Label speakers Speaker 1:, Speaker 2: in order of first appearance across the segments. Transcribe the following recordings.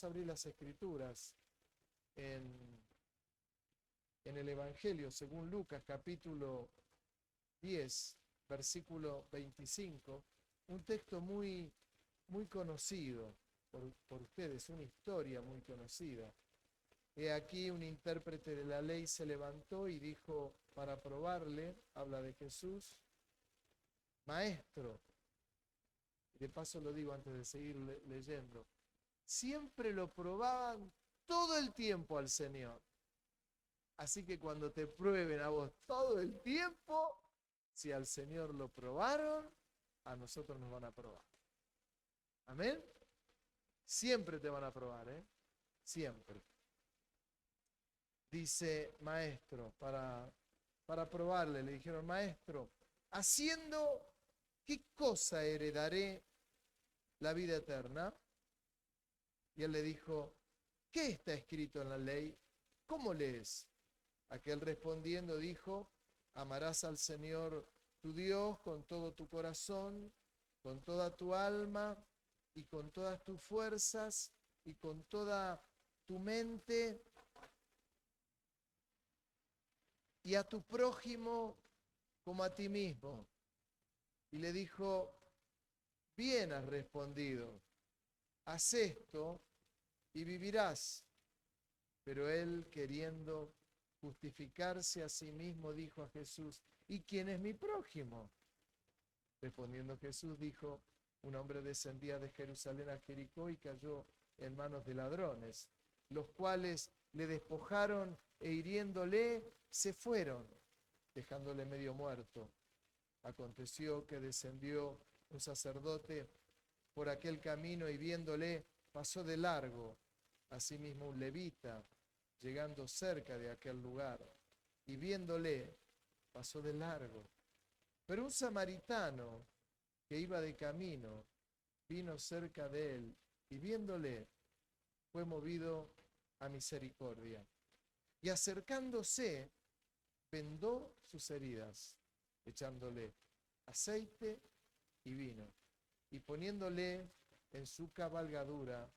Speaker 1: Vamos a abrir las Escrituras en, en el Evangelio según Lucas, capítulo 10, versículo 25, un texto muy conocido por ustedes, una historia muy conocida. He aquí un intérprete de la ley se levantó y dijo para probarle, habla de Jesús, maestro, de paso lo digo antes de seguir leyendo, siempre lo probaban todo el tiempo al Señor. Así que cuando te prueben a vos todo el tiempo, si al Señor lo probaron, a nosotros nos van a probar. ¿Amén? Siempre te van a probar, ¿eh? Siempre. Dice, maestro, para probarle, le dijeron, maestro, haciendo qué cosa heredaré la vida eterna. Y él le dijo, ¿qué está escrito en la ley? ¿Cómo lees? Aquel respondiendo dijo, amarás al Señor tu Dios con todo tu corazón, con toda tu alma y con todas tus fuerzas y con toda tu mente, y a tu prójimo como a ti mismo. Y le dijo, bien has respondido, haz esto y vivirás. Pero él, queriendo justificarse a sí mismo, dijo a Jesús, ¿y quién es mi prójimo? Respondiendo Jesús dijo, un hombre descendía de Jerusalén a Jericó y cayó en manos de ladrones, los cuales le despojaron e hiriéndole se fueron, dejándole medio muerto. Aconteció que descendió un sacerdote por aquel camino y viéndole pasó de largo. Asimismo un levita, llegando cerca de aquel lugar, y viéndole pasó de largo. Pero un samaritano que iba de camino vino cerca de él y viéndole fue movido a misericordia. Y acercándose, vendó sus heridas, echándole aceite y vino. Y poniéndole en su cabalgadura,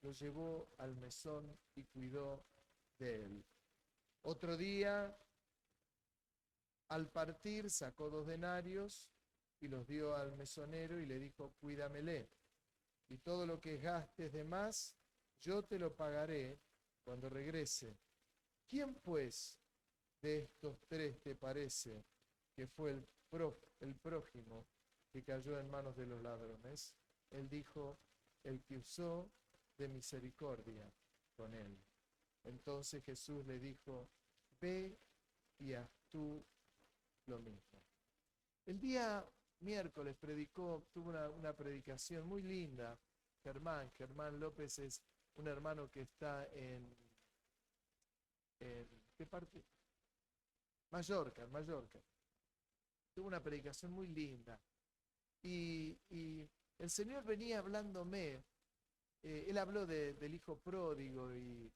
Speaker 1: lo llevó al mesón y cuidó de él. Otro día, al partir, sacó 2 denarios y los dio al mesonero y le dijo, cuídamele. Y todo lo que gastes de más, yo te lo pagaré cuando regrese. ¿Quién pues de estos 3 te parece que fue el prójimo que cayó en manos de los ladrones? Él dijo, el que usó de misericordia con él. Entonces Jesús le dijo, ve y haz tú lo mismo. El día miércoles tuvo una predicación muy linda. Germán López es un hermano que está en ¿qué parte? Mallorca. Tuvo una predicación muy linda. Y el Señor venía hablándome, él habló del hijo pródigo y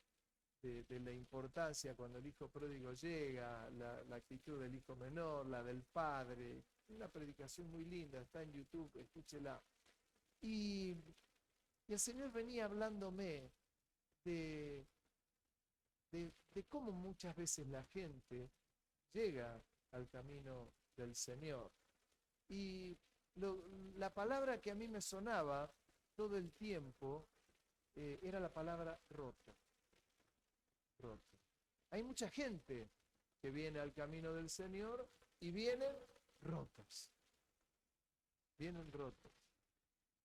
Speaker 1: de la importancia cuando el hijo pródigo llega, la actitud del hijo menor, la del padre. Una predicación muy linda, está en YouTube, escúchela. Y, y el Señor venía hablándome de, de cómo muchas veces la gente llega al camino del Señor. Y lo, la palabra que a mí me sonaba todo el tiempo era la palabra roto. Roto. Hay mucha gente que viene al camino del Señor y vienen rotos. Vienen rotos.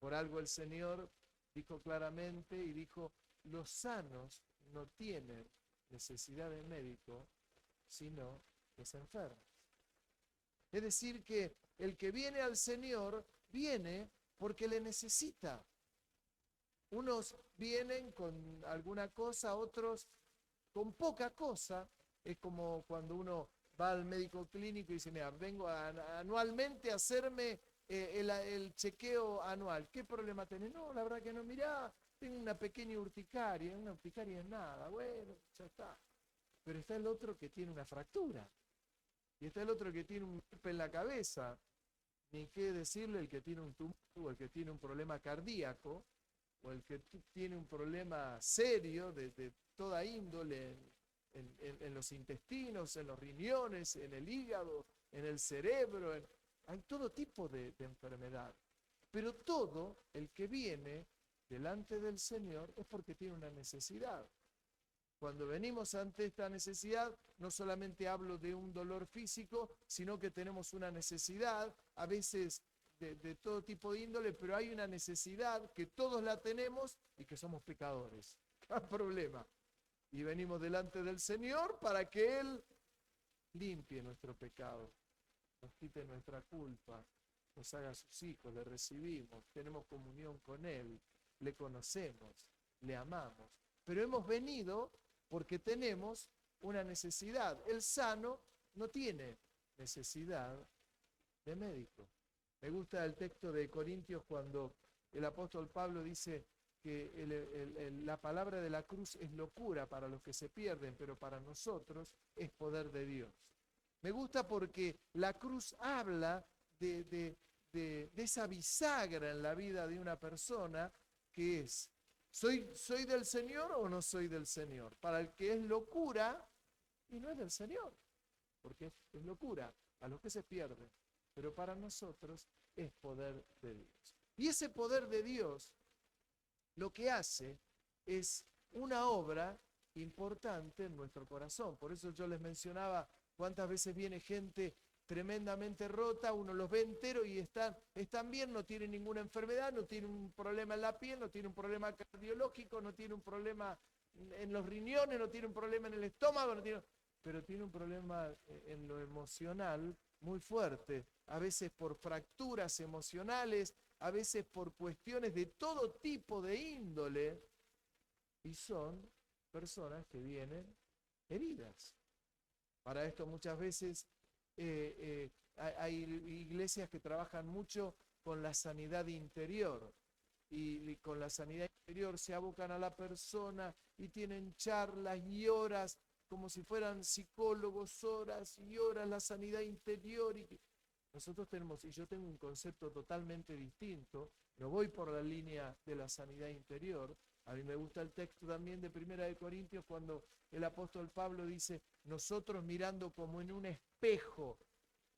Speaker 1: Por algo el Señor dijo claramente y dijo, los sanos no tienen necesidad de médico, sino los enfermos. Es decir, que el que viene al Señor viene porque le necesita. Unos vienen con alguna cosa, otros con poca cosa. Es como cuando uno va al médico clínico y dice, mira, vengo anualmente a hacerme el chequeo anual. ¿Qué problema tenés? No, la verdad que no, mirá, tengo una pequeña urticaria. Una urticaria es nada, bueno, ya está. Pero está el otro que tiene una fractura. Y está el otro que tiene un golpe en la cabeza. Ni qué decirle el que tiene un tumor o el que tiene un problema cardíaco. o el que tiene un problema serio de toda índole en los intestinos, en los riñones, en el hígado, en el cerebro, hay todo tipo de enfermedad. Pero todo el que viene delante del Señor es porque tiene una necesidad. Cuando venimos ante esta necesidad, no solamente hablo de un dolor físico, sino que tenemos una necesidad, a veces de todo tipo de índole, pero hay una necesidad que todos la tenemos y que somos pecadores. No hay problema. Y venimos delante del Señor para que Él limpie nuestro pecado, nos quite nuestra culpa, nos haga sus hijos, le recibimos, tenemos comunión con Él, le conocemos, le amamos. Pero hemos venido porque tenemos una necesidad. El sano no tiene necesidad de médico. Me gusta el texto de Corintios cuando el apóstol Pablo dice que la palabra de la cruz es locura para los que se pierden, pero para nosotros es poder de Dios. Me gusta porque la cruz habla de esa bisagra en la vida de una persona que es, ¿soy del Señor o no soy del Señor? Para el que es locura y no es del Señor, porque es locura a los que se pierden, pero para nosotros es poder de Dios. Y ese poder de Dios lo que hace es una obra importante en nuestro corazón. Por eso yo les mencionaba cuántas veces viene gente tremendamente rota, uno los ve entero y están bien, no tienen ninguna enfermedad, no tienen un problema en la piel, no tienen un problema cardiológico, no tienen un problema en los riñones, no tienen un problema en el estómago, pero tiene un problema en lo emocional muy fuerte, a veces por fracturas emocionales, a veces por cuestiones de todo tipo de índole, y son personas que vienen heridas. Para esto muchas veces hay iglesias que trabajan mucho con la sanidad interior, y con la sanidad interior se abocan a la persona y tienen charlas y horas, como si fueran psicólogos, horas y horas, la sanidad interior. Nosotros tenemos, y yo tengo un concepto totalmente distinto, no voy por la línea de la sanidad interior. A mí me gusta el texto también de 1 Corintios cuando el apóstol Pablo dice, nosotros mirando como en un espejo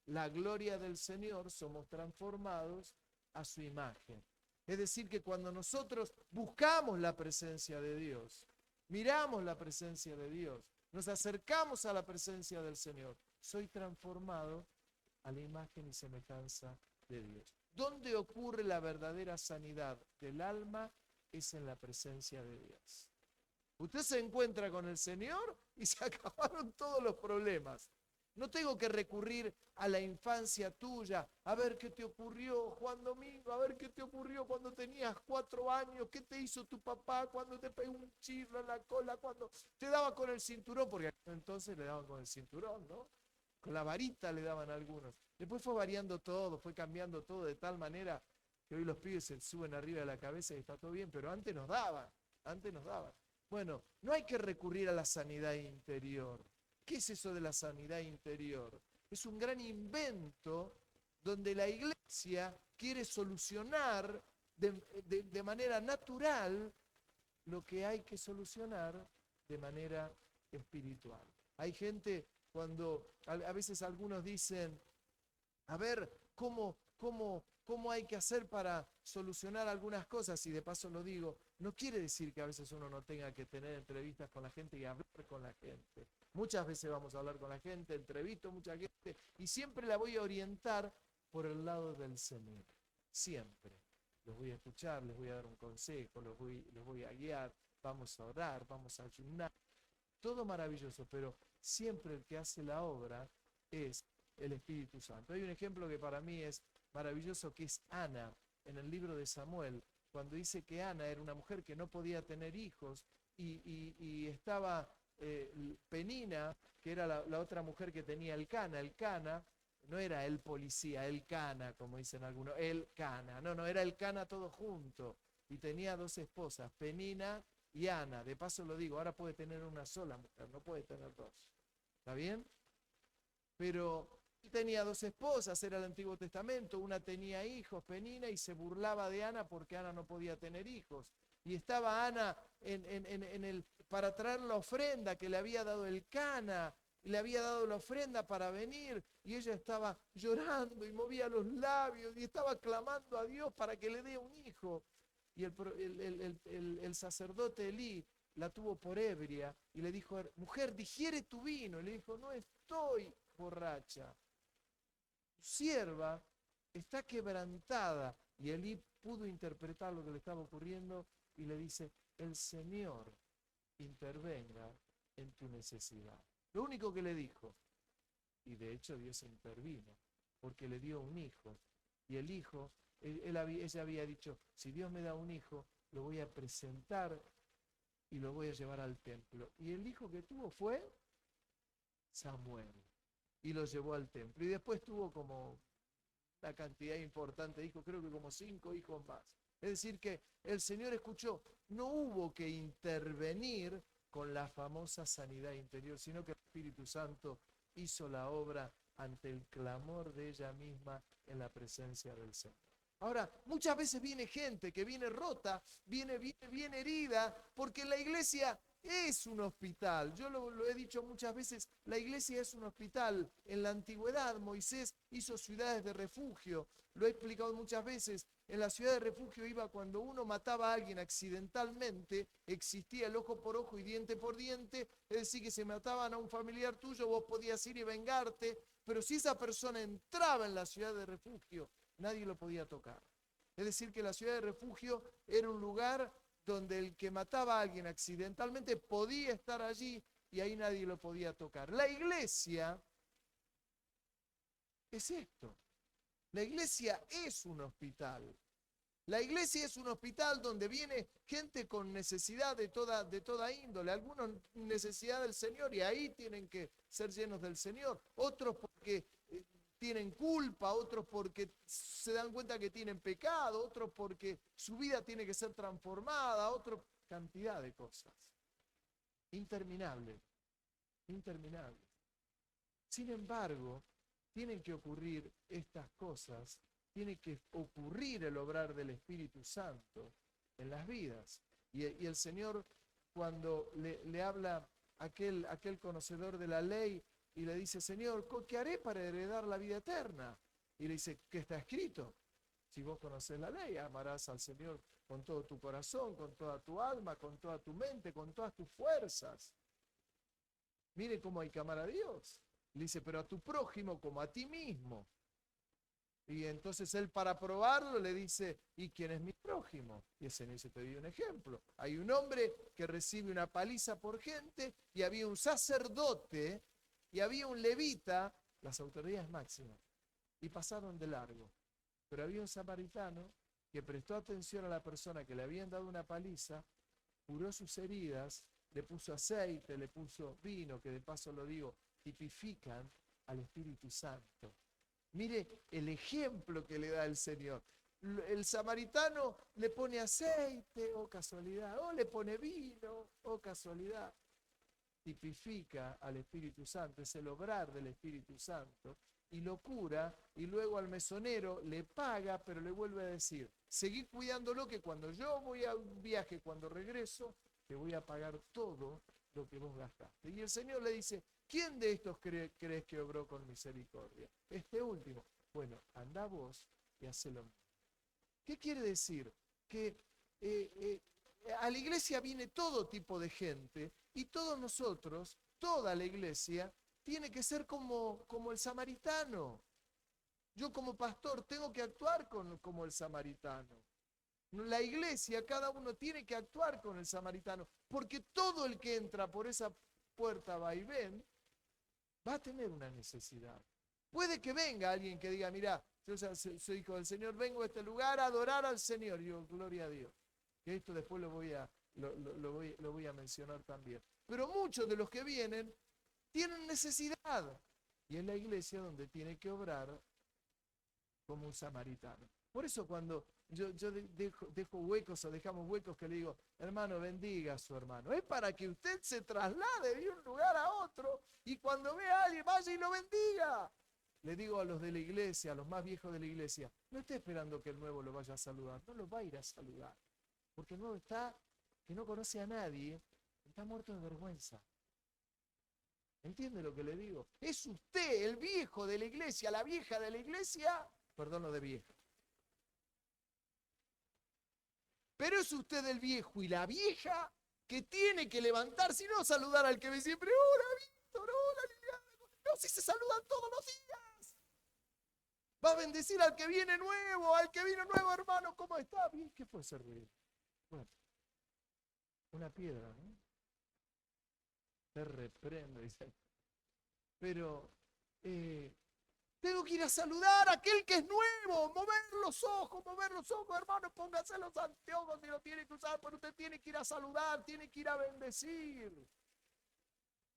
Speaker 1: la gloria del Señor, somos transformados a su imagen. Es decir, que cuando nosotros buscamos la presencia de Dios, miramos la presencia de Dios, nos acercamos a la presencia del Señor, soy transformado a la imagen y semejanza de Dios. ¿Dónde ocurre la verdadera sanidad del alma? Es en la presencia de Dios. Usted se encuentra con el Señor y se acabaron todos los problemas. No tengo que recurrir a la infancia tuya, a ver qué te ocurrió, Juan Domingo, a ver qué te ocurrió cuando tenías 4 años, qué te hizo tu papá cuando te pegó un chirro en la cola, cuando te daba con el cinturón, porque entonces le daban con el cinturón, ¿no? Con la varita le daban a algunos. Después fue variando todo, fue cambiando todo de tal manera que hoy los pibes se suben arriba de la cabeza y está todo bien, pero antes nos daban. Bueno, no hay que recurrir a la sanidad interior. ¿Qué es eso de la sanidad interior? Es un gran invento donde la iglesia quiere solucionar de manera natural lo que hay que solucionar de manera espiritual. Hay gente cuando a veces algunos dicen, a ver, ¿cómo hay que hacer para solucionar algunas cosas? Y de paso lo digo, no quiere decir que a veces uno no tenga que tener entrevistas con la gente y hablar con la gente. Muchas veces vamos a hablar con la gente, entrevisto a mucha gente y siempre la voy a orientar por el lado del Señor. Siempre. Los voy a escuchar, les voy a dar un consejo, los voy a guiar, vamos a orar, vamos a ayunar. Todo maravilloso, pero siempre el que hace la obra es el Espíritu Santo. Hay un ejemplo que para mí es maravilloso, que es Ana, en el libro de Samuel, cuando dice que Ana era una mujer que no podía tener hijos y estaba Penina, que era la otra mujer que tenía Elcana, no era el policía, Elcana, como dicen algunos, Elcana, no, era Elcana todo junto, y tenía 2 esposas, Penina y Ana. De paso lo digo, ahora puede tener una sola mujer, no puede tener 2. ¿Está bien? Pero Tenía 2 esposas, era el Antiguo Testamento, una tenía hijos, Penina, y se burlaba de Ana porque Ana no podía tener hijos. Y estaba Ana para traer la ofrenda que le había dado el Cana, le había dado la ofrenda para venir, y ella estaba llorando y movía los labios y estaba clamando a Dios para que le dé un hijo. Y el sacerdote Elí la tuvo por ebria y le dijo: mujer, digiere tu vino. Y le dijo: no estoy borracha, tu sierva está quebrantada. Y Elí pudo interpretar lo que le estaba ocurriendo y le dice: el Señor intervenga en tu necesidad. Lo único que le dijo. Y de hecho Dios intervino, porque le dio un hijo. Y el hijo, ella había dicho: si Dios me da un hijo, lo voy a presentar y lo voy a llevar al templo. Y el hijo que tuvo fue Samuel. Y lo llevó al templo. Y después tuvo como una cantidad importante de hijos, creo que como 5 hijos más. Es decir, que el Señor escuchó. No hubo que intervenir con la famosa sanidad interior, sino que el Espíritu Santo hizo la obra ante el clamor de ella misma en la presencia del Señor. Ahora, muchas veces viene gente que viene rota, viene herida, porque la iglesia es un hospital. Yo lo he dicho muchas veces, la iglesia es un hospital. En la antigüedad Moisés hizo ciudades de refugio. Lo he explicado muchas veces. En la ciudad de refugio iba cuando uno mataba a alguien accidentalmente, existía el ojo por ojo y diente por diente, es decir, que se mataban a un familiar tuyo, vos podías ir y vengarte, pero si esa persona entraba en la ciudad de refugio, nadie lo podía tocar. Es decir, que la ciudad de refugio era un lugar donde el que mataba a alguien accidentalmente podía estar allí y ahí nadie lo podía tocar. La iglesia es esto. La iglesia es un hospital. La iglesia es un hospital donde viene gente con necesidad de toda índole. Algunos necesidad del Señor y ahí tienen que ser llenos del Señor. Otros porque tienen culpa, otros porque se dan cuenta que tienen pecado, otros porque su vida tiene que ser transformada, otra cantidad de cosas. Interminable. Sin embargo, tienen que ocurrir estas cosas, tiene que ocurrir el obrar del Espíritu Santo en las vidas. Y el Señor, cuando le habla aquel conocedor de la ley y le dice: Señor, ¿qué haré para heredar la vida eterna? Y le dice: ¿qué está escrito? Si vos conocés la ley, amarás al Señor con todo tu corazón, con toda tu alma, con toda tu mente, con todas tus fuerzas. Mire cómo hay que amar a Dios. Le dice: pero a tu prójimo como a ti mismo. Y entonces él, para probarlo, le dice: ¿y quién es mi prójimo? Y ese dice: te doy un ejemplo. Hay un hombre que recibe una paliza por gente, y había un sacerdote y había un levita, las autoridades máximas, y pasaron de largo. Pero había un samaritano que prestó atención a la persona que le habían dado una paliza, curó sus heridas, le puso aceite, le puso vino, que de paso lo digo, tipifican al Espíritu Santo. Mire el ejemplo que le da el Señor. El samaritano le pone aceite, oh casualidad, o le pone vino, oh casualidad. Tipifica al Espíritu Santo, es el obrar del Espíritu Santo, y lo cura, y luego al mesonero le paga, pero le vuelve a decir: seguí cuidándolo, que cuando yo voy a un viaje, cuando regreso, te voy a pagar todo lo que vos gastaste. Y el Señor le dice: ¿quién de estos crees que obró con misericordia? Este último. Bueno, anda vos y hacelo mismo. ¿Qué quiere decir? Que a la iglesia viene todo tipo de gente y todos nosotros, toda la iglesia, tiene que ser como el samaritano. Yo como pastor tengo que actuar como el samaritano. La iglesia, cada uno tiene que actuar con el samaritano, porque todo el que entra por esa puerta va y ven, va a tener una necesidad. Puede que venga alguien que diga: mira, yo soy hijo del Señor, vengo a este lugar a adorar al Señor. Y yo: gloria a Dios. Que esto después lo voy a mencionar también. Pero muchos de los que vienen tienen necesidad. Y es la iglesia donde tiene que obrar como un samaritano. Por eso cuando yo dejo huecos o dejamos huecos, que le digo: hermano, bendiga a su hermano. Es para que usted se traslade de un lugar a otro y cuando vea a alguien, vaya y lo bendiga. le digo a los de la iglesia, a los más viejos de la iglesia, no esté esperando que el nuevo lo vaya a saludar, no lo va a ir a saludar, porque el nuevo está, que no conoce a nadie, está muerto de vergüenza. ¿Entiende lo que le digo? Es usted, el viejo de la iglesia, la vieja de la iglesia, perdón lo de vieja. Pero es usted el viejo y la vieja que tiene que levantarse y no saludar al que ve siempre, hola Víctor, hola Liliana. No, si se saludan todos los días. Va a bendecir al que viene nuevo, al que vino nuevo, hermano, ¿cómo está? Bien, ¿qué fue ese ruido? Bueno, una piedra, ¿no? Te reprendo, dice. Pero tengo que ir a saludar a aquel que es nuevo, mover los ojos, hermano, póngase los anteojos si lo tiene que usar, pero usted tiene que ir a saludar, tiene que ir a bendecir.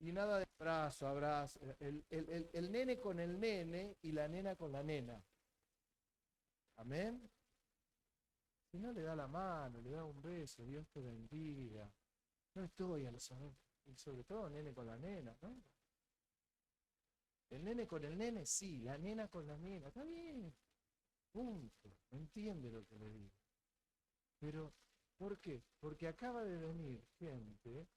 Speaker 1: Y nada de abrazo, el nene con el nene y la nena con la nena. Amén. Si no le da la mano, le da un beso, Dios te bendiga. No estoy a los amigos, y sobre todo el nene con la nena, ¿no? El nene con el nene, sí, la nena con la nena, está bien. Punto. ¿Entiende lo que le digo? Pero, ¿por qué? Porque acaba de venir gente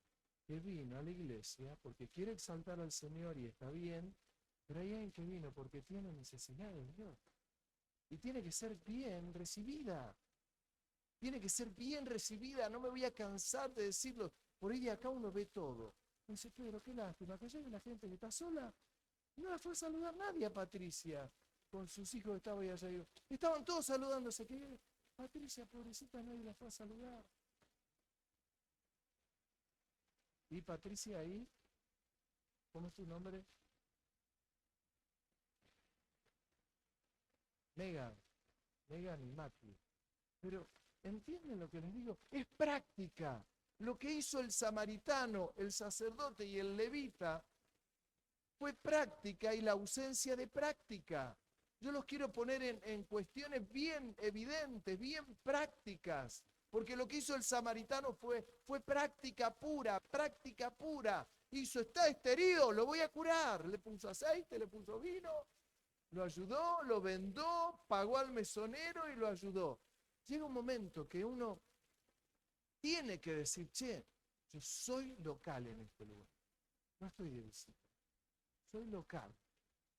Speaker 1: que vino a la iglesia porque quiere exaltar al Señor y está bien, pero hay alguien que vino porque tiene necesidad de Dios. Y tiene que ser bien recibida. Tiene que ser bien recibida, no me voy a cansar de decirlo. Por ahí acá uno ve todo. Dice, pero qué lástima, que hay una gente que está sola. No la fue a saludar nadie a Patricia, con sus hijos estaba allá. Estaban todos saludándose. Que Patricia, pobrecita, nadie la fue a saludar. Y Patricia ahí, ¿cómo es tu nombre? Megan y Maki. Pero, ¿entienden lo que les digo? Es práctica. Lo que hizo el samaritano, el sacerdote y el levita fue práctica y la ausencia de práctica. Yo los quiero poner en cuestiones bien evidentes, bien prácticas, porque lo que hizo el samaritano fue práctica pura, práctica pura. Hizo, está herido, lo voy a curar. Le puso aceite, le puso vino, lo ayudó, lo vendó, pagó al mesonero y lo ayudó. Llega un momento que uno tiene que decir, che, yo soy local en este lugar, no estoy de visita. Soy local.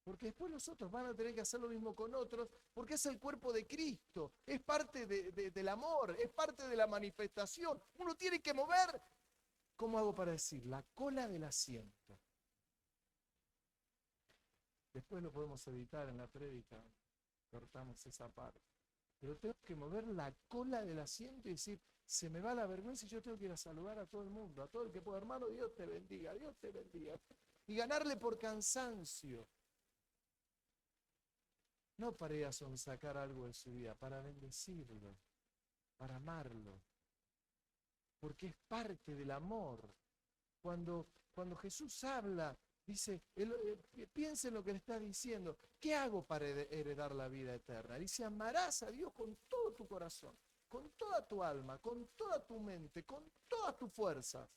Speaker 1: Porque después los otros van a tener que hacer lo mismo con otros, porque es el cuerpo de Cristo, es parte del amor, es parte de la manifestación. Uno tiene que mover, ¿cómo hago para decir? La cola del asiento. Después lo podemos editar en la prédica, cortamos esa parte. Pero tengo que mover la cola del asiento y decir, se me va la vergüenza y yo tengo que ir a saludar a todo el mundo, a todo el que pueda. Hermano, Dios te bendiga, Dios te bendiga. Y ganarle por cansancio. No para ir a sonsacar algo de su vida, para bendecirlo, para amarlo. Porque es parte del amor. Cuando Jesús habla, dice, piensa en lo que le está diciendo. ¿Qué hago para heredar la vida eterna? Dice, amarás a Dios con todo tu corazón, con toda tu alma, con toda tu mente, con todas tus fuerzas.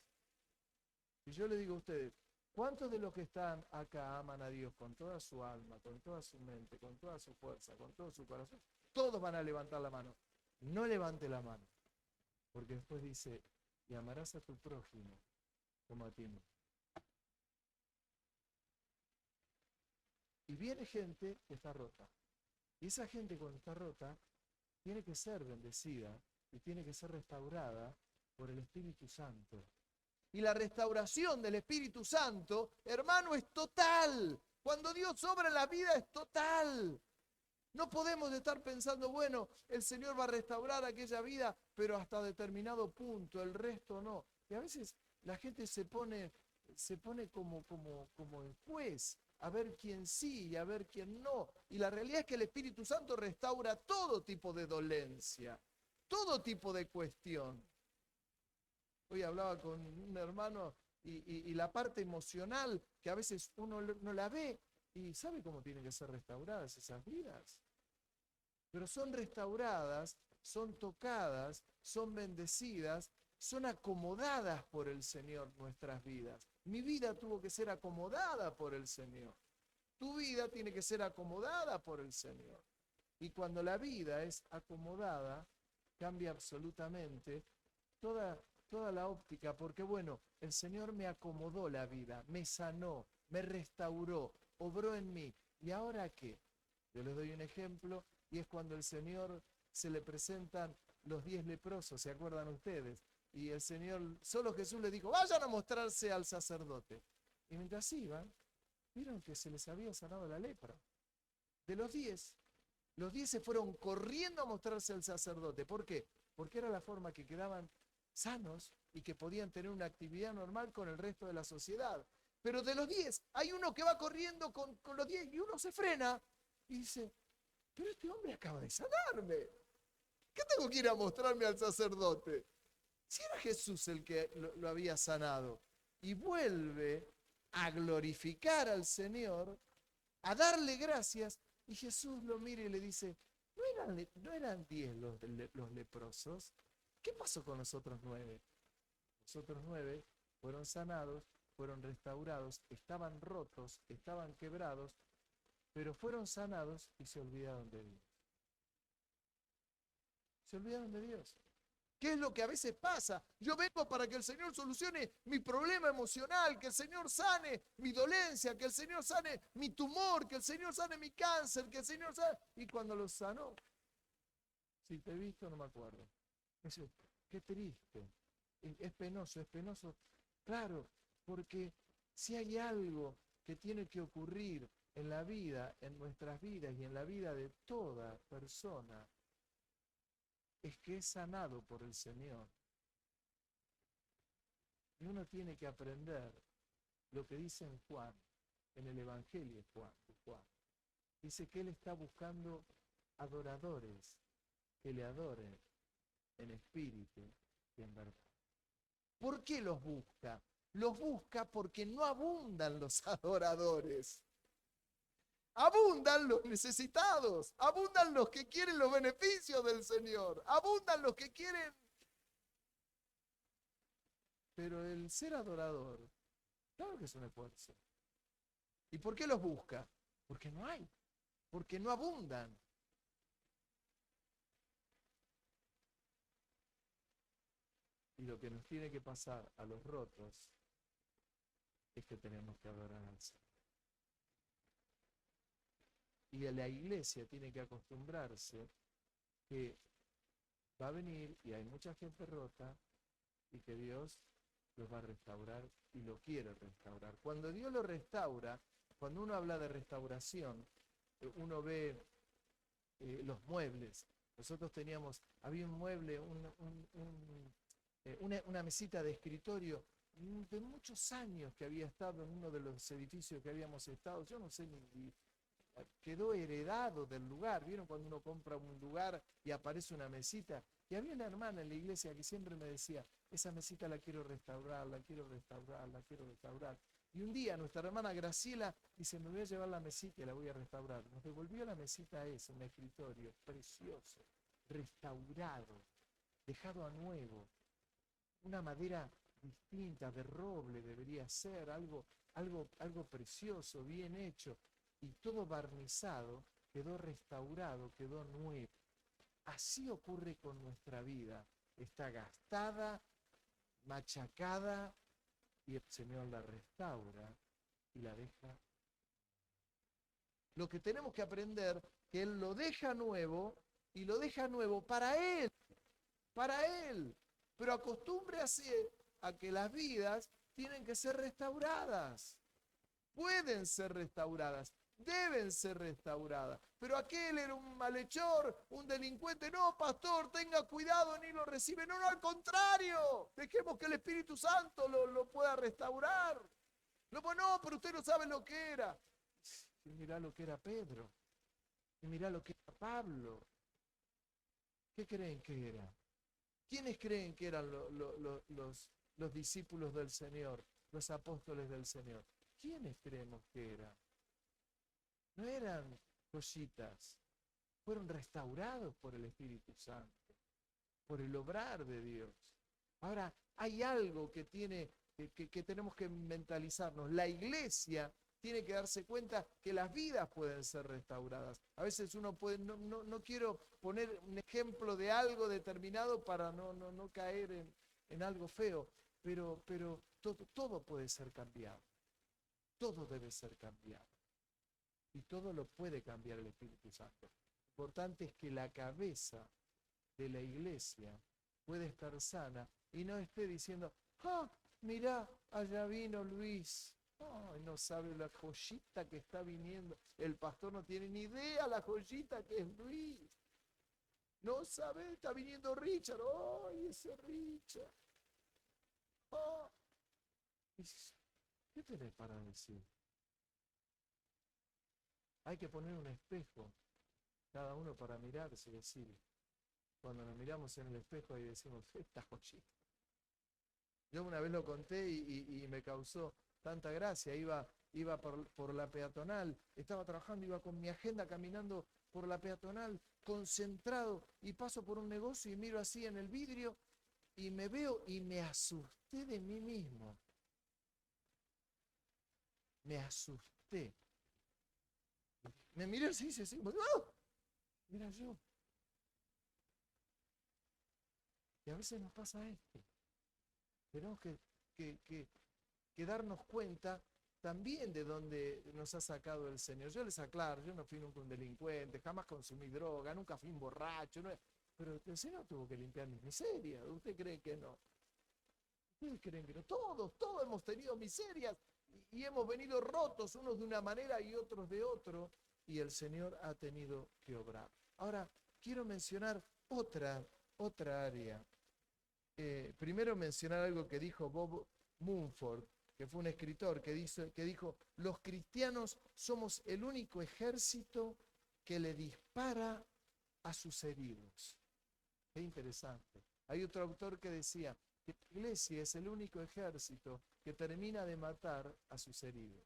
Speaker 1: Y yo le digo a ustedes, ¿cuántos de los que están acá aman a Dios con toda su alma, con toda su mente, con toda su fuerza, con todo su corazón? Todos van a levantar la mano. No levante la mano, porque después dice, y amarás a tu prójimo como a ti mismo. Y viene gente que está rota. Y esa gente cuando está rota, tiene que ser bendecida y tiene que ser restaurada por el Espíritu Santo. Y la restauración del Espíritu Santo, hermano, es total. Cuando Dios obra en la vida es total. No podemos estar pensando, bueno, el Señor va a restaurar aquella vida, pero hasta determinado punto, el resto no. Y a veces la gente se pone como el juez, a ver quién sí y a ver quién no. Y la realidad es que el Espíritu Santo restaura todo tipo de dolencia, todo tipo de cuestión. Hoy hablaba con un hermano y la parte emocional, que a veces uno no la ve, y sabe cómo tienen que ser restauradas esas vidas. Pero son restauradas, son tocadas, son bendecidas, son acomodadas por el Señor nuestras vidas. Mi vida tuvo que ser acomodada por el Señor. Tu vida tiene que ser acomodada por el Señor. Y cuando la vida es acomodada, cambia absolutamente toda la óptica, porque bueno, el Señor me acomodó la vida, me sanó, me restauró, obró en mí. ¿Y ahora qué? Yo les doy un ejemplo, y es cuando el Señor se le presentan los 10 leprosos, ¿se acuerdan ustedes? Y el Señor, solo Jesús les dijo, vayan a mostrarse al sacerdote. Y mientras iban, vieron que se les había sanado la lepra. De los 10 se fueron corriendo a mostrarse al sacerdote. ¿Por qué? Porque era la forma que quedaban sanos y que podían tener una actividad normal con el resto de la sociedad. Pero de los 10, hay uno que va corriendo con los 10 y uno se frena y dice, pero este hombre acaba de sanarme. ¿Qué tengo que ir a mostrarme al sacerdote? Si era Jesús el que lo había sanado. Y vuelve a glorificar al Señor, a darle gracias, y Jesús lo mira y le dice, ¿no eran 10 los leprosos? ¿Qué pasó con los otros 9? Los otros 9 fueron sanados, fueron restaurados, estaban rotos, estaban quebrados, pero fueron sanados y se olvidaron de Dios. Se olvidaron de Dios. ¿Qué es lo que a veces pasa? Yo vengo para que el Señor solucione mi problema emocional, que el Señor sane mi dolencia, que el Señor sane mi tumor, que el Señor sane mi cáncer, que el Señor sane... Y cuando lo sanó, si te he visto no me acuerdo. Eso, qué triste. Es penoso, es penoso. Claro, porque si hay algo que tiene que ocurrir en la vida, en nuestras vidas y en la vida de toda persona, es que es sanado por el Señor. Y uno tiene que aprender lo que dice en Juan, en el Evangelio de Juan. Dice que Él está buscando adoradores que le adoren en espíritu y en verdad. ¿Por qué los busca? Los busca porque no abundan los adoradores. Abundan los necesitados, abundan los que quieren los beneficios del Señor, abundan los que quieren. Pero el ser adorador, claro que es un esfuerzo. ¿Y por qué los busca? Porque no hay, porque no abundan. Y lo que nos tiene que pasar a los rotos es que tenemos que adorar al Señor. Y la iglesia tiene que acostumbrarse que va a venir y hay mucha gente rota y que Dios los va a restaurar y lo quiere restaurar. Cuando Dios lo restaura, cuando uno habla de restauración, uno ve los muebles. Nosotros había un mueble, una mesita de escritorio de muchos años que había estado en uno de los edificios que habíamos estado. Yo no sé ni quedó heredado del lugar. ¿Vieron cuando uno compra un lugar y aparece una mesita? Y había una hermana en la iglesia que siempre me decía, esa mesita la quiero restaurar, la quiero restaurar, la quiero restaurar. Y un día nuestra hermana Graciela dice, me voy a llevar la mesita y la voy a restaurar. Nos devolvió la mesita esa, un escritorio precioso, restaurado, dejado a nuevo. Una madera distinta, de roble debería ser, algo precioso, bien hecho. Y todo barnizado, quedó restaurado, quedó nuevo. Así ocurre con nuestra vida. Está gastada, machacada, y el Señor la restaura y la deja. Lo que tenemos que aprender, que Él lo deja nuevo, y lo deja nuevo para Él, para Él. Pero acostúmbrese a que las vidas tienen que ser restauradas. Pueden ser restauradas, deben ser restauradas. Pero aquel era un malhechor, un delincuente. No, pastor, tenga cuidado, ni lo recibe. No, al contrario. Dejemos que el Espíritu Santo lo pueda restaurar. No, pero usted no sabe lo que era. Y mirá lo que era Pedro. Y mirá lo que era Pablo. ¿Qué creen que era? ¿Quiénes creen que eran los discípulos del Señor, los apóstoles del Señor? ¿Quiénes creemos que eran? No eran cositas, fueron restaurados por el Espíritu Santo, por el obrar de Dios. Ahora, hay algo que tenemos que mentalizarnos. La iglesia tiene que darse cuenta que las vidas pueden ser restauradas. A veces uno puede, no quiero poner un ejemplo de algo determinado para no caer en algo feo, pero todo puede ser cambiado. Todo debe ser cambiado. Y todo lo puede cambiar el Espíritu Santo. Lo importante es que la cabeza de la iglesia puede estar sana y no esté diciendo, mirá, allá vino Luis. Ay, no sabe la joyita que está viniendo. El pastor no tiene ni idea la joyita que es Luis. No sabe, está viniendo Richard. ¡Ay, ese Richard! Oh. ¿Qué tenés para decir? Hay que poner un espejo, cada uno para mirarse y decir, cuando nos miramos en el espejo y decimos, esta joyita. Yo una vez lo conté y me causó tanta gracia. Iba por la peatonal, estaba trabajando, iba con mi agenda caminando por la peatonal, concentrado, y paso por un negocio y miro así en el vidrio y me veo y me asusté de mí mismo. Me asusté. Me miré así y dice así, ¡oh! Mira yo. Y a veces nos pasa esto. Tenemos que darnos cuenta también de dónde nos ha sacado el Señor. Yo les aclaro, yo no fui nunca un delincuente, jamás consumí droga, nunca fui un borracho, pero el Señor tuvo que limpiar mis miserias. ¿Usted cree que no? ¿Ustedes creen que no? Todos hemos tenido miserias y hemos venido rotos unos de una manera y otros de otro, y el Señor ha tenido que obrar. Ahora, quiero mencionar otra área. Primero mencionar algo que dijo Bob Mumford, que fue un escritor, que dijo, los cristianos somos el único ejército que le dispara a sus heridos. Qué interesante. Hay otro autor que decía que la iglesia es el único ejército que termina de matar a sus heridos.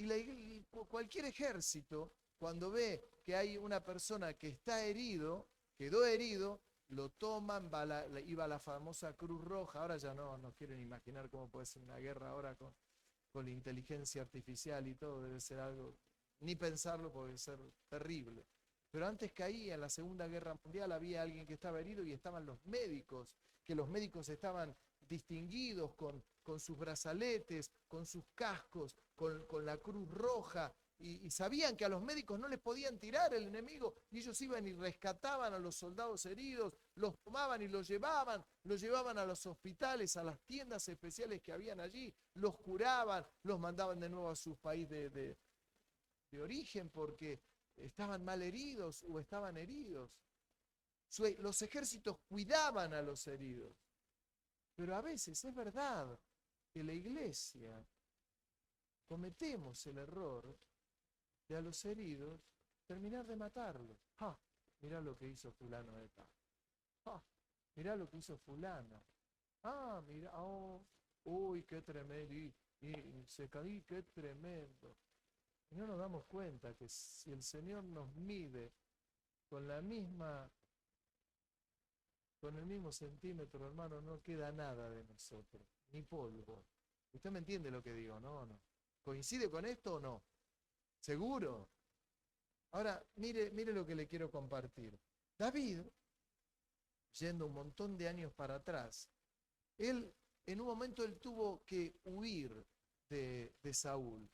Speaker 1: Y cualquier ejército, cuando ve que hay una persona que está herido, quedó herido, lo toman, iba a la famosa Cruz Roja, ahora ya no quieren imaginar cómo puede ser una guerra ahora con la inteligencia artificial y todo, debe ser algo, ni pensarlo porque debe ser terrible. Pero antes caía, en la Segunda Guerra Mundial había alguien que estaba herido y estaban los médicos, que los médicos estaban distinguidos con sus brazaletes, con sus cascos, con la Cruz Roja, y sabían que a los médicos no les podían tirar el enemigo, y ellos iban y rescataban a los soldados heridos, los tomaban y los llevaban a los hospitales, a las tiendas especiales que habían allí, los curaban, los mandaban de nuevo a su país de origen porque estaban mal heridos o estaban heridos. Los ejércitos cuidaban a los heridos. Pero a veces es verdad que la iglesia cometemos el error de a los heridos terminar de matarlos. Mirá lo que hizo fulano de tal. Mirá lo que hizo fulana. Mirá, uy, qué tremendo. Y se caí, qué tremendo. Y no nos damos cuenta que si el Señor nos mide con el mismo centímetro, hermano, no queda nada de nosotros, ni polvo. ¿Usted me entiende lo que digo? No. ¿Coincide con esto o no? ¿Seguro? Ahora, mire lo que le quiero compartir. David, yendo un montón de años para atrás, en un momento él tuvo que huir de Saúl.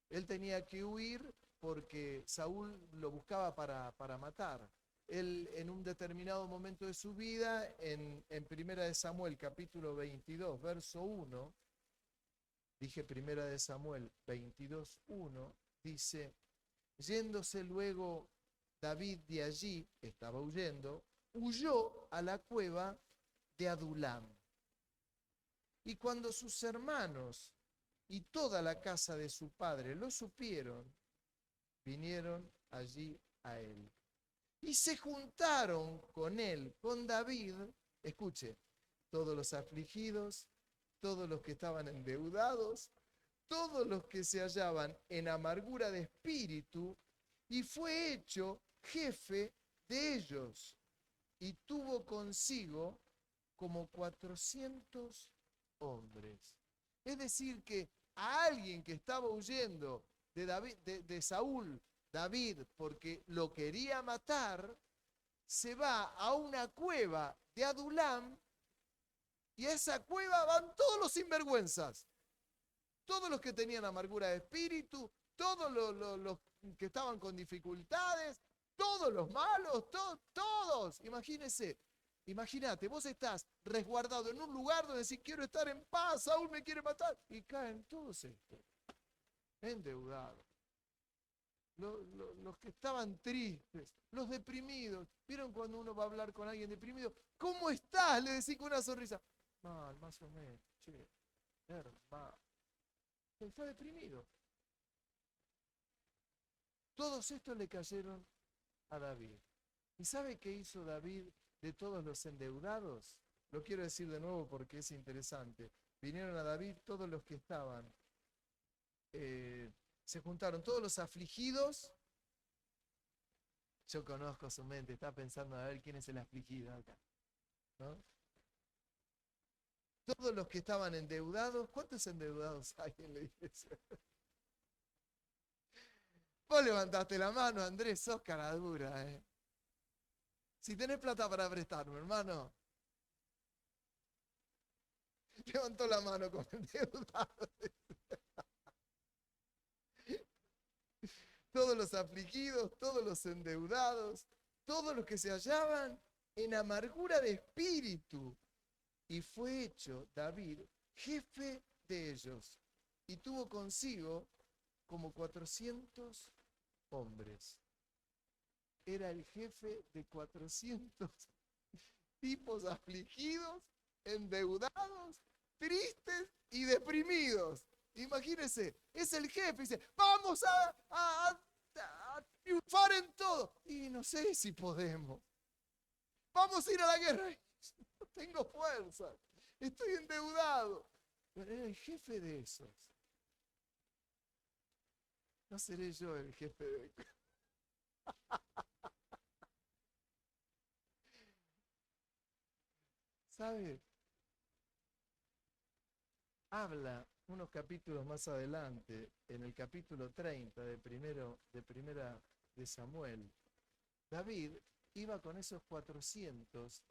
Speaker 1: Él tenía que huir porque Saúl lo buscaba para matar. Él en un determinado momento de su vida, en 1 de Samuel capítulo 22, verso 1, dije 1 de Samuel 22, 1, dice, yéndose luego David de allí, estaba huyendo, huyó a la cueva de Adulam. Y cuando sus hermanos y toda la casa de su padre lo supieron, vinieron allí a él. Y se juntaron con él, con David, escuche, todos los afligidos, todos los que estaban endeudados, todos los que se hallaban en amargura de espíritu, y fue hecho jefe de ellos, y tuvo consigo como 400 hombres. Es decir que a alguien que estaba huyendo de Saúl, David, porque lo quería matar, se va a una cueva de Adulam y a esa cueva van todos los sinvergüenzas, todos los que tenían amargura de espíritu, todos los que estaban con dificultades, todos los malos, todos. Imagínate, vos estás resguardado en un lugar donde decís quiero estar en paz, Saúl me quiere matar, y caen todos estos, endeudados. Los que estaban tristes, los deprimidos. ¿Vieron cuando uno va a hablar con alguien deprimido? ¿Cómo estás? Le decís con una sonrisa. Mal, más o menos, che, hermano. Está deprimido. Todos estos le cayeron a David. ¿Y sabe qué hizo David de todos los endeudados? Lo quiero decir de nuevo porque es interesante. Vinieron a David todos los que estaban, se juntaron todos los afligidos. Yo conozco su mente, está pensando a ver quién es el afligido acá, ¿no? Todos los que estaban endeudados. ¿Cuántos endeudados hay en la iglesia? Vos levantaste la mano, Andrés, sos cara dura, ¿eh? Si tenés plata para prestarme, hermano. Levantó la mano con endeudado. Todos los afligidos, todos los endeudados, todos los que se hallaban en amargura de espíritu. Y fue hecho David jefe de ellos. Y tuvo consigo como 400 hombres. Era el jefe de 400 tipos afligidos, endeudados, tristes y deprimidos. Imagínense, es el jefe, dice, vamos a triunfar en todo. Y no sé si podemos. Vamos a ir a la guerra. No tengo fuerza, estoy endeudado. Pero era el jefe de esos. No seré yo el jefe de... ¿Sabe? Habla unos capítulos más adelante, en el capítulo 30 de primera de Samuel. David iba con esos 400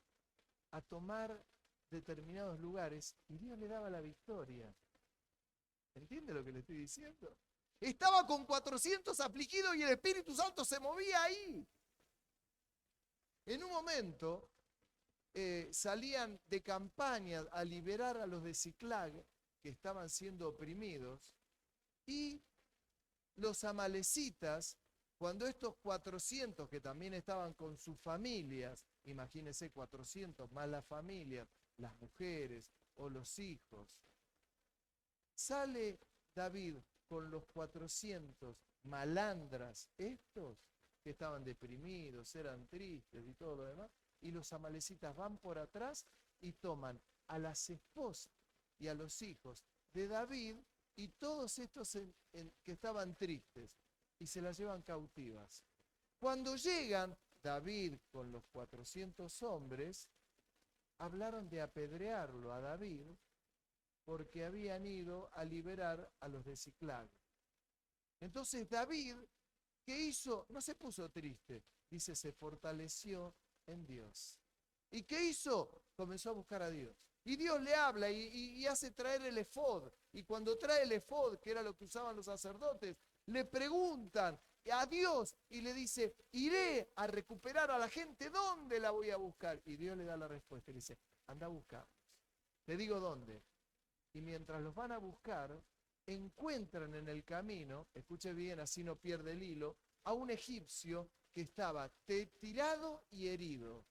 Speaker 1: a tomar determinados lugares y Dios le daba la victoria. ¿Entiende lo que le estoy diciendo? Estaba con 400 afligidos y el Espíritu Santo se movía ahí. En un momento salían de campaña a liberar a los de Ziklag que estaban siendo oprimidos, y los amalecitas, cuando estos 400 que también estaban con sus familias, imagínense 400 más las familias, las mujeres o los hijos, sale David con los 400 malandras, estos que estaban deprimidos, eran tristes y todo lo demás, y los amalecitas van por atrás y toman a las esposas y a los hijos de David y todos estos que estaban tristes y se las llevan cautivas. Cuando llegan David con los 400 hombres, hablaron de apedrearlo a David porque habían ido a liberar a los de Ziklag. Entonces David, ¿qué hizo? No se puso triste, dice, se fortaleció en Dios. ¿Y qué hizo? Comenzó a buscar a Dios. Y Dios le habla y hace traer el efod. Y cuando trae el efod, que era lo que usaban los sacerdotes, le preguntan a Dios y le dice, iré a recuperar a la gente, ¿dónde la voy a buscar? Y Dios le da la respuesta y le dice, anda a buscarlos. Te digo dónde. Y mientras los van a buscar, encuentran en el camino, escuche bien, así no pierde el hilo, a un egipcio que estaba tirado y herido.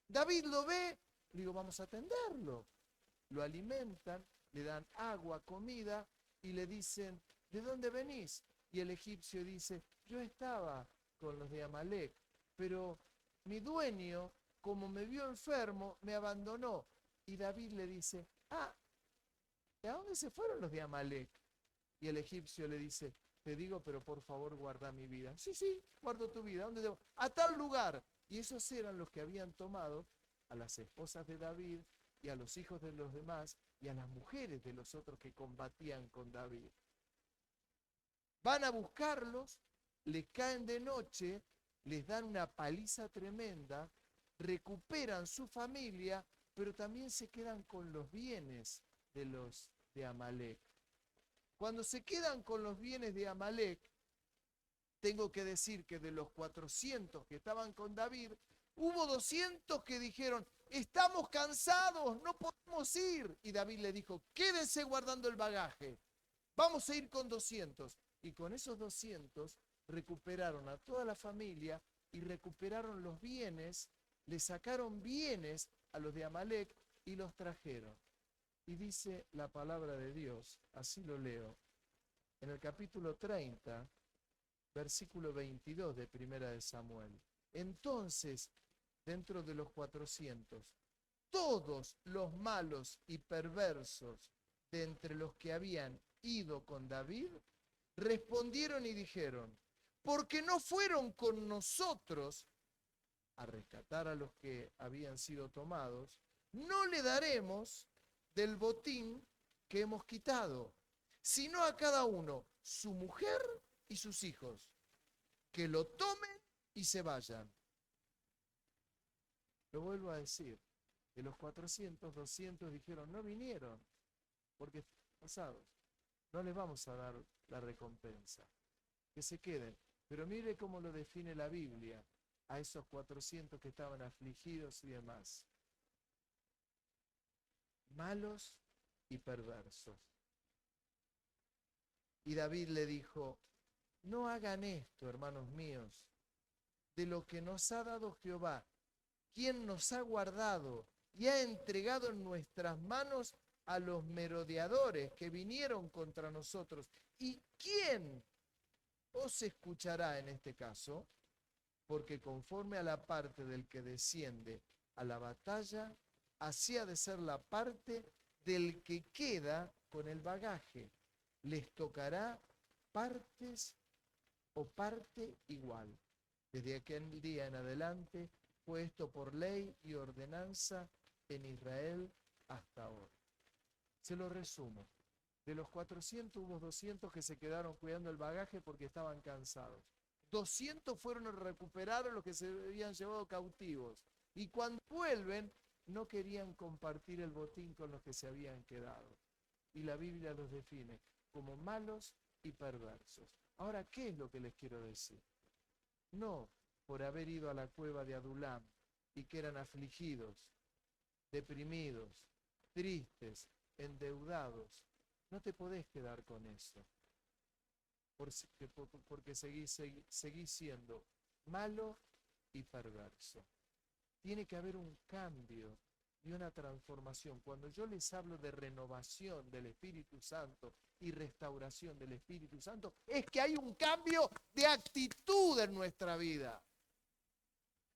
Speaker 1: David lo ve, le digo, vamos a atenderlo. Lo alimentan, le dan agua, comida y le dicen, ¿de dónde venís? Y el egipcio dice, yo estaba con los de Amalek, pero mi dueño, como me vio enfermo, me abandonó. Y David le dice, ¿a dónde se fueron los de Amalek? Y el egipcio le dice, te digo, pero por favor guarda mi vida. Sí, guardo tu vida. ¿A dónde debo? A tal lugar. Y esos eran los que habían tomado a las esposas de David y a los hijos de los demás y a las mujeres de los otros que combatían con David. Van a buscarlos, les caen de noche, les dan una paliza tremenda, recuperan su familia, pero también se quedan con los bienes de los de Amalek. Cuando se quedan con los bienes de Amalek, tengo que decir que de los 400 que estaban con David, hubo 200 que dijeron, estamos cansados, no podemos ir. Y David le dijo, quédense guardando el bagaje, vamos a ir con 200. Y con esos 200 recuperaron a toda la familia y recuperaron los bienes, le sacaron bienes a los de Amalek y los trajeron. Y dice la palabra de Dios, así lo leo, en el capítulo 30, versículo 22 de Primera de Samuel. Entonces, dentro de los 400, todos los malos y perversos de entre los que habían ido con David, respondieron y dijeron, porque no fueron con nosotros a rescatar a los que habían sido tomados, no le daremos del botín que hemos quitado, sino a cada uno su mujer y sus hijos, que lo tomen y se vayan. Lo vuelvo a decir, de los 400, 200 dijeron, no vinieron, porque están pasados, no les vamos a dar la recompensa, que se queden. Pero mire cómo lo define la Biblia a esos 400 que estaban afligidos y demás. Malos y perversos. Y David le dijo, no hagan esto, hermanos míos, de lo que nos ha dado Jehová, quien nos ha guardado y ha entregado en nuestras manos a los merodeadores que vinieron contra nosotros. ¿Y quién os escuchará en este caso? Porque conforme a la parte del que desciende a la batalla, así ha de ser la parte del que queda con el bagaje. Les tocará partes o parte igual. Desde aquel día en adelante fue esto por ley y ordenanza en Israel hasta ahora. Se lo resumo. De los 400 hubo 200 que se quedaron cuidando el bagaje porque estaban cansados. 200 fueron a recuperar a los que se habían llevado cautivos. Y cuando vuelven, no querían compartir el botín con los que se habían quedado. Y la Biblia los define como malos y perversos. Ahora, ¿qué es lo que les quiero decir? No por haber ido a la cueva de Adulam y que eran afligidos, deprimidos, tristes, endeudados. No te podés quedar con eso. Porque seguís siendo malo y perverso. Tiene que haber un cambio y una transformación. Cuando yo les hablo de renovación del Espíritu Santo y restauración del Espíritu Santo, es que hay un cambio de actitud en nuestra vida.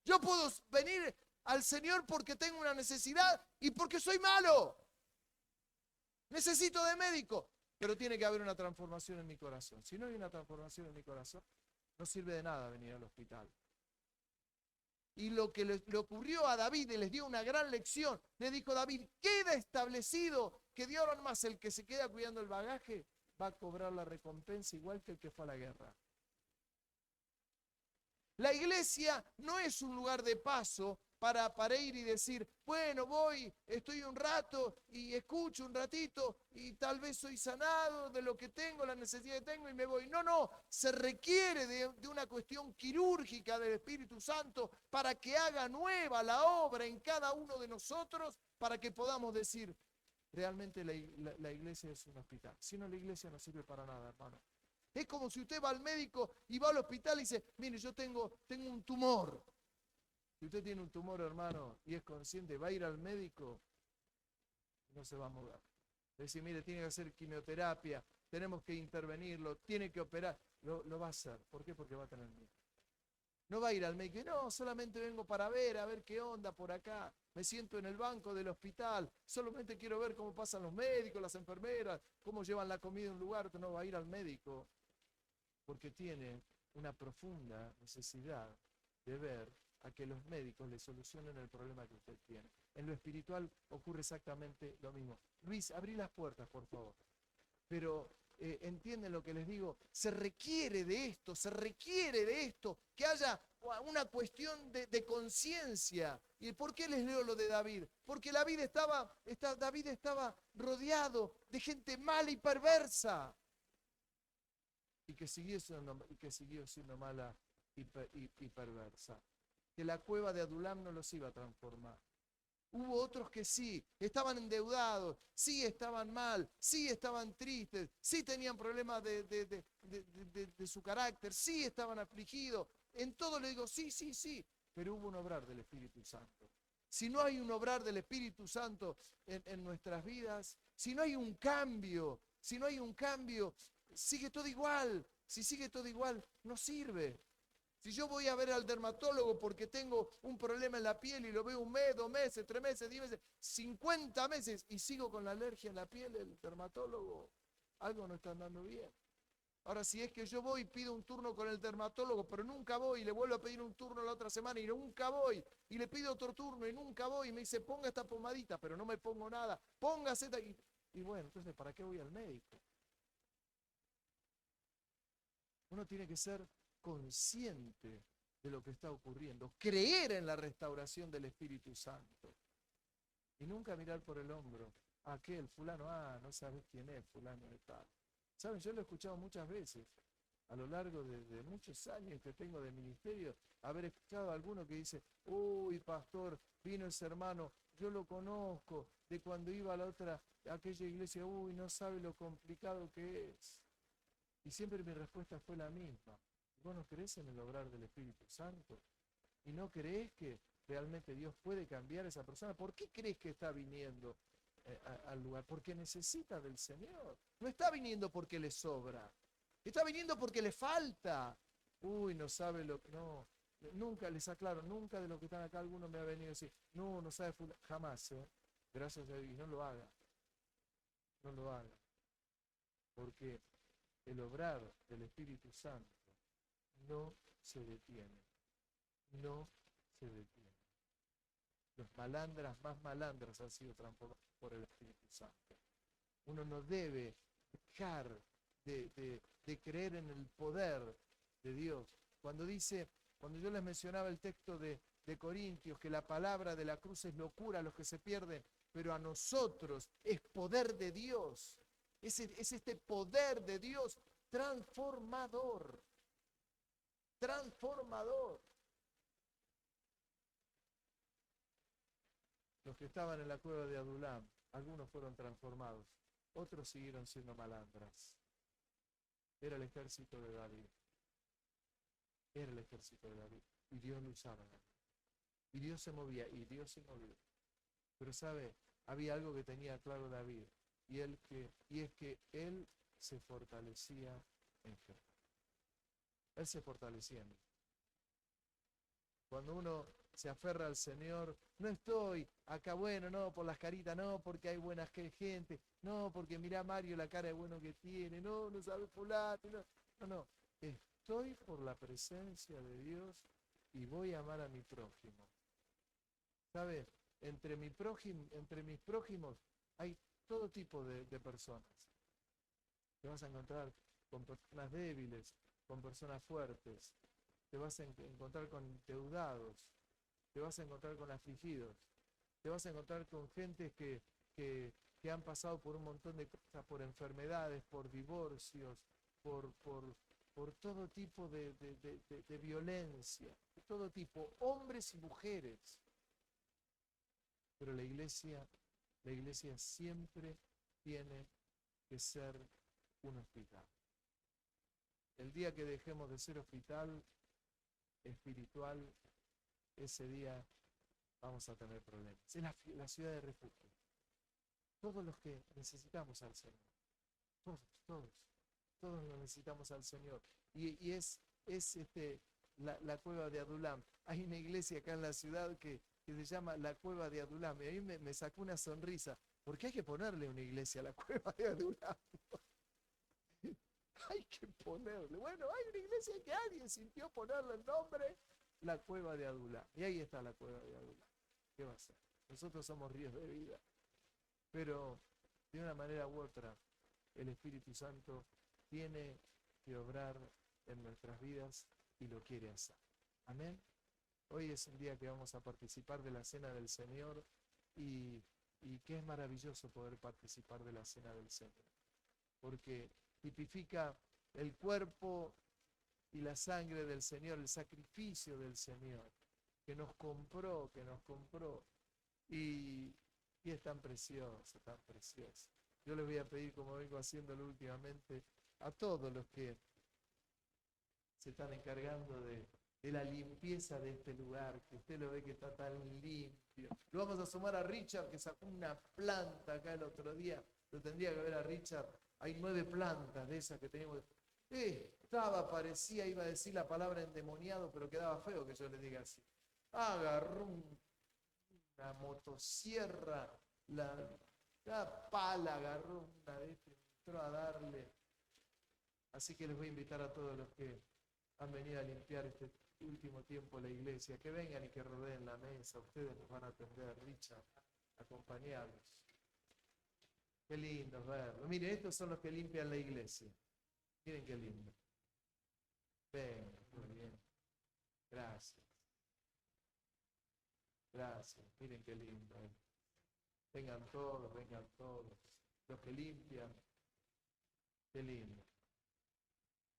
Speaker 1: Yo puedo venir al Señor porque tengo una necesidad y porque soy malo. Necesito de médico, pero tiene que haber una transformación en mi corazón. Si no hay una transformación en mi corazón, no sirve de nada venir al hospital. Y lo que le ocurrió a David, y les dio una gran lección, le dijo David, queda establecido que de ahora en más el que se queda cuidando el bagaje va a cobrar la recompensa igual que el que fue a la guerra. La iglesia no es un lugar de paso para ir y decir, bueno, voy, estoy un rato y escucho un ratito y tal vez soy sanado de lo que tengo, la necesidad que tengo y me voy. No, se requiere de una cuestión quirúrgica del Espíritu Santo para que haga nueva la obra en cada uno de nosotros, para que podamos decir, realmente la iglesia es un hospital. Si no, la iglesia no sirve para nada, hermano. Es como si usted va al médico y va al hospital y dice, mire, yo tengo un tumor. Si usted tiene un tumor, hermano, y es consciente, va a ir al médico, no se va a mover. Es decir, mire, tiene que hacer quimioterapia, tenemos que intervenirlo, tiene que operar. Lo va a hacer. ¿Por qué? Porque va a tener miedo. No va a ir al médico, no, solamente vengo para ver, a ver qué onda por acá. Me siento en el banco del hospital, solamente quiero ver cómo pasan los médicos, las enfermeras, cómo llevan la comida en un lugar. No va a ir al médico porque tiene una profunda necesidad de ver a que los médicos le solucionen el problema que usted tiene. En lo espiritual ocurre exactamente lo mismo. Luis, abrí las puertas, por favor. Pero ¿entienden lo que les digo? Se requiere de esto, que haya una cuestión de conciencia. ¿Y por qué les leo lo de David? Porque David estaba rodeado de gente mala y perversa. Y que siguió siendo mala y perversa. Que la cueva de Adulam no los iba a transformar. Hubo otros que sí, estaban endeudados, sí estaban mal, sí estaban tristes, sí tenían problemas de su carácter, sí estaban afligidos. En todo le digo sí, sí, sí, pero hubo un obrar del Espíritu Santo. Si no hay un obrar del Espíritu Santo en nuestras vidas, si no hay un cambio, sigue todo igual. Si sigue todo igual, no sirve. Si yo voy a ver al dermatólogo porque tengo un problema en la piel y lo veo 1 mes, 2 meses, 3 meses, 10 meses, 50 meses y sigo con la alergia en la piel, el dermatólogo, algo no está andando bien. Ahora, si es que yo voy y pido un turno con el dermatólogo, pero nunca voy y le vuelvo a pedir un turno la otra semana y nunca voy, y le pido otro turno y nunca voy y me dice, ponga esta pomadita, pero no me pongo nada, póngase esta... Y bueno, entonces, ¿para qué voy al médico? Uno tiene que ser consciente de lo que está ocurriendo, creer en la restauración del Espíritu Santo y nunca mirar por el hombro a aquel fulano, no sabes quién es fulano de tal. ¿Saben? Yo lo he escuchado muchas veces a lo largo de muchos años que tengo de ministerio, haber escuchado a alguno que dice, uy, pastor, vino ese hermano, yo lo conozco, de cuando iba a aquella iglesia, uy, no sabe lo complicado que es. Y siempre mi respuesta fue la misma. ¿Vos no creés en el obrar del Espíritu Santo? ¿Y no creés que realmente Dios puede cambiar a esa persona? ¿Por qué crees que está viniendo al lugar? Porque necesita del Señor. No está viniendo porque le sobra. Está viniendo porque le falta. Uy, no sabe lo que... No, nunca, les aclaro, nunca de los que están acá alguno me ha venido a decir, no sabe jamás, gracias a Dios, no lo haga. No lo haga. Porque el obrar del Espíritu Santo no se detiene. No se detiene. Los malandras más malandras han sido transformados por el Espíritu Santo. Uno no debe dejar de creer en el poder de Dios. Cuando yo les mencionaba el texto de Corintios, que la palabra de la cruz es locura a los que se pierden, pero a nosotros es poder de Dios. Es este poder de Dios transformador. Transformador. Los que estaban en la cueva de Adulam, algunos fueron transformados, otros siguieron siendo malandras. Era el ejército de David. Era el ejército de David. Y Dios lo usaba. Y Dios se movía, y Dios se movía. Pero sabe, había algo que tenía claro David, y es que él se fortalecía en Jehová. Él se fortalecía en él. Cuando uno se aferra al Señor, no estoy acá bueno, no por las caritas, no porque hay buena gente, no porque mirá Mario la cara de bueno que tiene, no sabe fulano, no. Estoy por la presencia de Dios y voy a amar a mi prójimo. ¿Sabe? Entre mis prójimos hay todo tipo de personas. Te vas a encontrar con personas débiles, con personas fuertes, te vas a encontrar con endeudados, te vas a encontrar con afligidos, te vas a encontrar con gente que han pasado por un montón de cosas, por enfermedades, por divorcios, por todo tipo de violencia, de todo tipo, hombres y mujeres. Pero la iglesia siempre tiene que ser un hospital. El día que dejemos de ser hospital espiritual, ese día vamos a tener problemas. Es la ciudad de refugio. Todos los que necesitamos al Señor. Todos lo necesitamos al Señor. Y es la cueva de Adulam. Hay una iglesia acá en la ciudad que se llama la cueva de Adulam. Y a mí me sacó una sonrisa. Porque hay que ponerle una iglesia a la cueva de Adulam. Hay que ponerle. Bueno, hay una iglesia que alguien sintió ponerle el nombre, la cueva de Adulam. Y ahí está la cueva de Adulam. ¿Qué va a ser? Nosotros somos ríos de vida. Pero de una manera u otra, el Espíritu Santo tiene que obrar en nuestras vidas y lo quiere hacer. Amén. Hoy es un día que vamos a participar de la Cena del Señor y que es maravilloso poder participar de la Cena del Señor, porque tipifica el cuerpo y la sangre del Señor, el sacrificio del Señor, que nos compró, y es tan precioso, tan precioso. Yo les voy a pedir, como vengo haciéndolo últimamente, a todos los que se están encargando de la limpieza de este lugar, que usted lo ve que está tan limpio. Lo vamos a sumar a Richard, que sacó una planta acá el otro día. Lo tendría que ver a Richard. Hay 9 plantas de esas que tenemos. Parecía, iba a decir la palabra endemoniado, pero quedaba feo que yo le diga así. Agarró una motosierra, la pala, agarró una de estas, entró a darle. Así que les voy a invitar a todos los que han venido a limpiar este último tiempo la iglesia, que vengan y que rodeen la mesa. Ustedes nos van a atender, Richard, acompañarlos. Qué lindo verlo. Miren, estos son los que limpian la iglesia. Miren qué lindo. Ven, muy bien. Gracias. Gracias. Miren qué lindo. Vengan todos, vengan todos. Los que limpian. Qué lindo.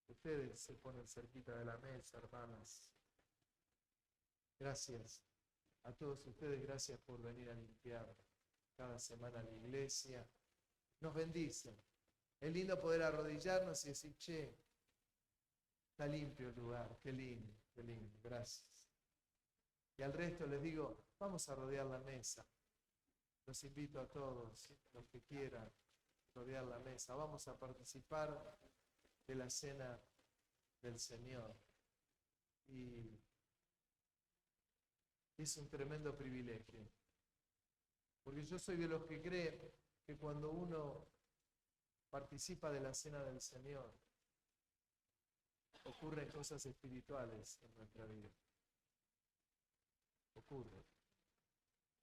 Speaker 1: Ustedes se ponen cerquita de la mesa, hermanas. Gracias a todos ustedes, gracias por venir a limpiar cada semana la iglesia. Nos bendicen. Es lindo poder arrodillarnos y decir, che, está limpio el lugar, qué lindo, gracias. Y al resto les digo, vamos a rodear la mesa. Los invito a todos, los que quieran rodear la mesa. Vamos a participar de la Cena del Señor. Y es un tremendo privilegio. Porque yo soy de los que creen que cuando uno participa de la Cena del Señor, ocurren cosas espirituales en nuestra vida. Ocurre.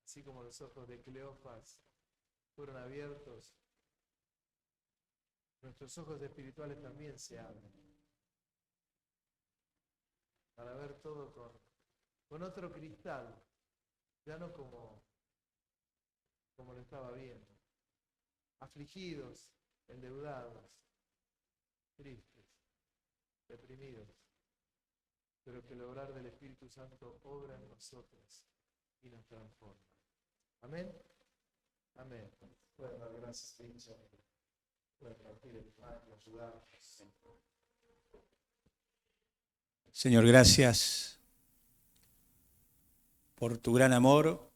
Speaker 1: Así como los ojos de Cleofas fueron abiertos, nuestros ojos espirituales también se abren para ver todo con otro cristal, ya no como lo estaba viendo. Afligidos, endeudados, tristes, deprimidos, pero que el obrar del Espíritu Santo obra en nosotros y nos transforma. Amén. Amén. Pueden dar gracias, Richard. Pueden partir el pan y ayudarnos.
Speaker 2: Señor, gracias por tu gran amor,